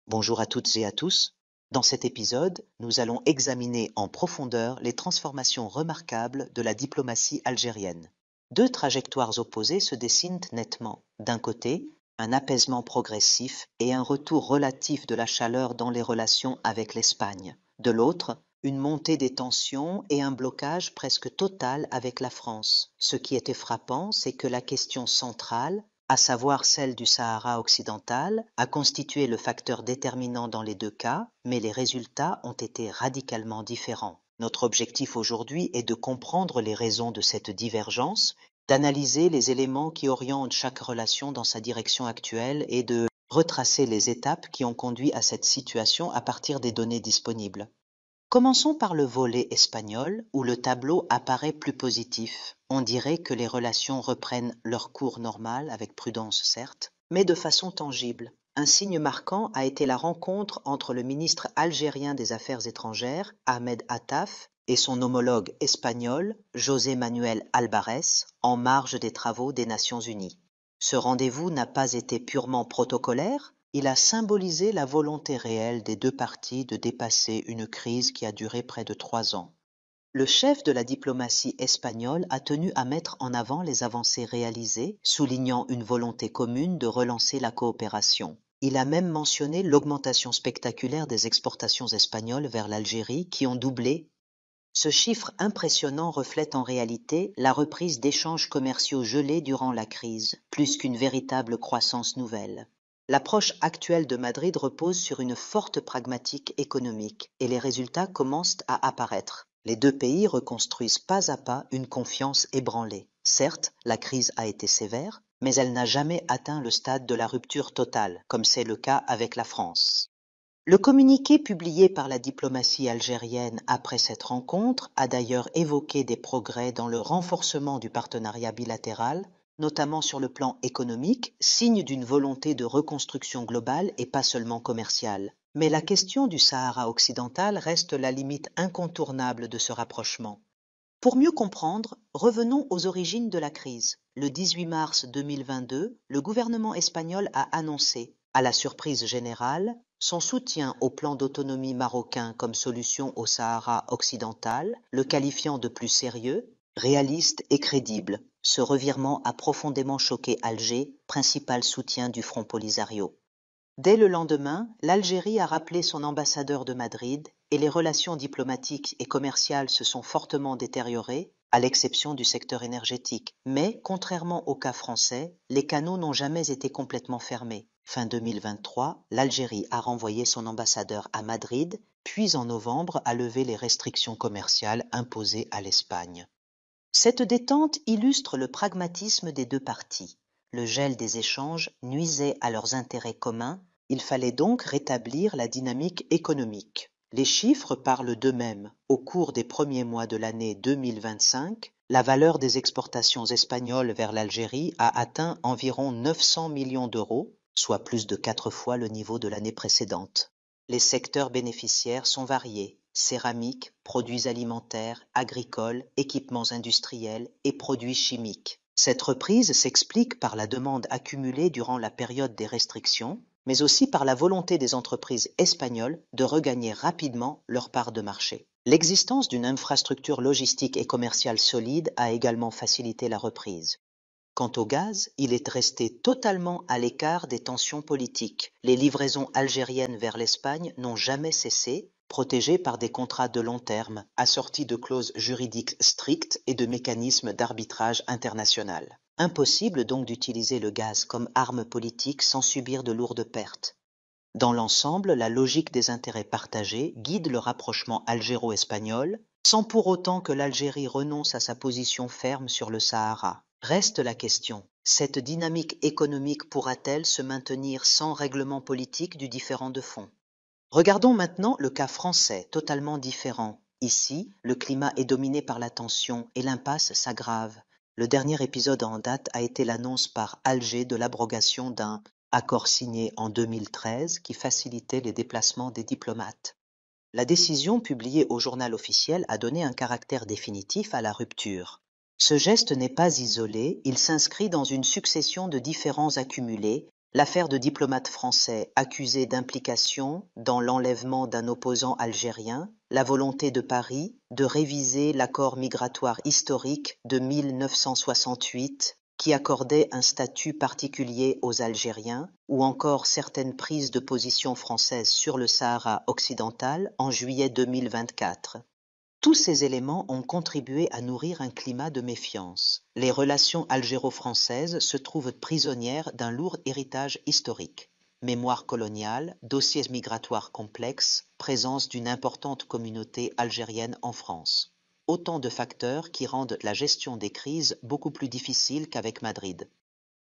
Bonjour à toutes et à tous. Dans cet épisode, nous allons examiner en profondeur les transformations remarquables de la diplomatie algérienne. Deux trajectoires opposées se dessinent nettement. D'un côté, un apaisement progressif et un retour relatif de la chaleur dans les relations avec l'Espagne. De l'autre, une montée des tensions et un blocage presque total avec la France. Ce qui était frappant, c'est que la question centrale, à savoir celle du Sahara occidental, a constitué le facteur déterminant dans les deux cas, mais les résultats ont été radicalement différents. Notre objectif aujourd'hui est de comprendre les raisons de cette divergence, d'analyser les éléments qui orientent chaque relation dans sa direction actuelle et de retracer les étapes qui ont conduit à cette situation à partir des données disponibles. Commençons par le volet espagnol, où le tableau apparaît plus positif. On dirait que les relations reprennent leur cours normal, avec prudence certes, mais de façon tangible. Un signe marquant a été la rencontre entre le ministre algérien des Affaires étrangères, Ahmed Attaf, et son homologue espagnol, José Manuel Albarès, en marge des travaux des Nations unies. Ce rendez-vous n'a pas été purement protocolaire, il a symbolisé la volonté réelle des deux parties de dépasser une crise qui a duré près de 3 ans. Le chef de la diplomatie espagnole a tenu à mettre en avant les avancées réalisées, soulignant une volonté commune de relancer la coopération. Il a même mentionné l'augmentation spectaculaire des exportations espagnoles vers l'Algérie qui ont doublé. Ce chiffre impressionnant reflète en réalité la reprise d'échanges commerciaux gelés durant la crise, plus qu'une véritable croissance nouvelle. L'approche actuelle de Madrid repose sur une forte pragmatique économique et les résultats commencent à apparaître. Les deux pays reconstruisent pas à pas une confiance ébranlée. Certes, la crise a été sévère, mais elle n'a jamais atteint le stade de la rupture totale, comme c'est le cas avec la France. Le communiqué publié par la diplomatie algérienne après cette rencontre a d'ailleurs évoqué des progrès dans le renforcement du partenariat bilatéral, notamment sur le plan économique, signe d'une volonté de reconstruction globale et pas seulement commerciale. Mais la question du Sahara occidental reste la limite incontournable de ce rapprochement. Pour mieux comprendre, revenons aux origines de la crise. Le 18 mars 2022, le gouvernement espagnol a annoncé, à la surprise générale, son soutien au plan d'autonomie marocain comme solution au Sahara occidental, le qualifiant de plus sérieux, réaliste et crédible. Ce revirement a profondément choqué Alger, principal soutien du Front Polisario. Dès le lendemain, l'Algérie a rappelé son ambassadeur de Madrid et les relations diplomatiques et commerciales se sont fortement détériorées, à l'exception du secteur énergétique. Mais, contrairement au cas français, les canaux n'ont jamais été complètement fermés. Fin 2023, l'Algérie a renvoyé son ambassadeur à Madrid, puis en novembre a levé les restrictions commerciales imposées à l'Espagne. Cette détente illustre le pragmatisme des deux parties. Le gel des échanges nuisait à leurs intérêts communs, il fallait donc rétablir la dynamique économique. Les chiffres parlent d'eux-mêmes. Au cours des premiers mois de l'année 2025, la valeur des exportations espagnoles vers l'Algérie a atteint environ 900 millions d'euros, soit plus de 4 fois le niveau de l'année précédente. Les secteurs bénéficiaires sont variés: céramique, produits alimentaires, agricoles, équipements industriels et produits chimiques. Cette reprise s'explique par la demande accumulée durant la période des restrictions, mais aussi par la volonté des entreprises espagnoles de regagner rapidement leur part de marché. L'existence d'une infrastructure logistique et commerciale solide a également facilité la reprise. Quant au gaz, il est resté totalement à l'écart des tensions politiques. Les livraisons algériennes vers l'Espagne n'ont jamais cessé, protégées par des contrats de long terme, assortis de clauses juridiques strictes et de mécanismes d'arbitrage international. Impossible donc d'utiliser le gaz comme arme politique sans subir de lourdes pertes. Dans l'ensemble, la logique des intérêts partagés guide le rapprochement algéro-espagnol, sans pour autant que l'Algérie renonce à sa position ferme sur le Sahara. Reste la question, cette dynamique économique pourra-t-elle se maintenir sans règlement politique du différend de fond? Regardons maintenant le cas français, totalement différent. Ici, le climat est dominé par la tension et l'impasse s'aggrave. Le dernier épisode en date a été l'annonce par Alger de l'abrogation d'un accord signé en 2013 qui facilitait les déplacements des diplomates. La décision publiée au journal officiel a donné un caractère définitif à la rupture. Ce geste n'est pas isolé, il s'inscrit dans une succession de différends accumulés, L'affaire de diplomates français accusés d'implication dans l'enlèvement d'un opposant algérien, la volonté de Paris de réviser l'accord migratoire historique de 1968 qui accordait un statut particulier aux Algériens, ou encore certaines prises de position françaises sur le Sahara occidental en juillet 2024. Tous ces éléments ont contribué à nourrir un climat de méfiance. Les relations algéro-françaises se trouvent prisonnières d'un lourd héritage historique. Mémoire coloniale, dossiers migratoires complexes, présence d'une importante communauté algérienne en France. Autant de facteurs qui rendent la gestion des crises beaucoup plus difficile qu'avec Madrid.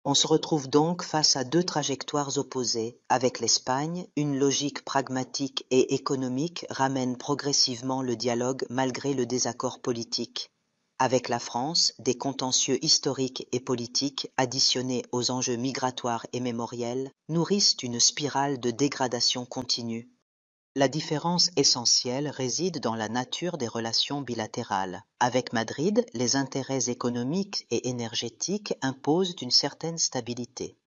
On se retrouve donc face à deux trajectoires opposées. Avec l'Espagne, une logique pragmatique et économique ramène progressivement le dialogue malgré le désaccord politique. Avec la France, des contentieux historiques et politiques additionnés aux enjeux migratoires et mémoriels nourrissent une spirale de dégradation continue. La différence essentielle réside dans la nature des relations bilatérales. Avec Madrid, les intérêts économiques et énergétiques imposent une certaine stabilité.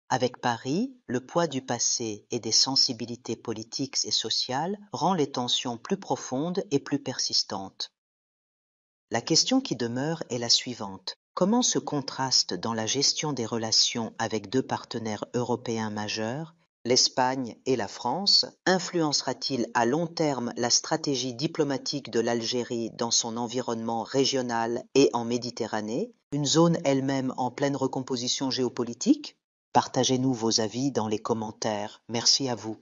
Avec Paris, le poids du passé et des sensibilités politiques et sociales rend les tensions plus profondes et plus persistantes. La question qui demeure est la suivante. Comment ce contraste dans la gestion des relations avec deux partenaires européens majeurs, l'Espagne et la France, influencera-t-il à long terme la stratégie diplomatique de l'Algérie dans son environnement régional et en Méditerranée, une zone elle-même en pleine recomposition géopolitique? Partagez-nous vos avis dans les commentaires. Merci à vous.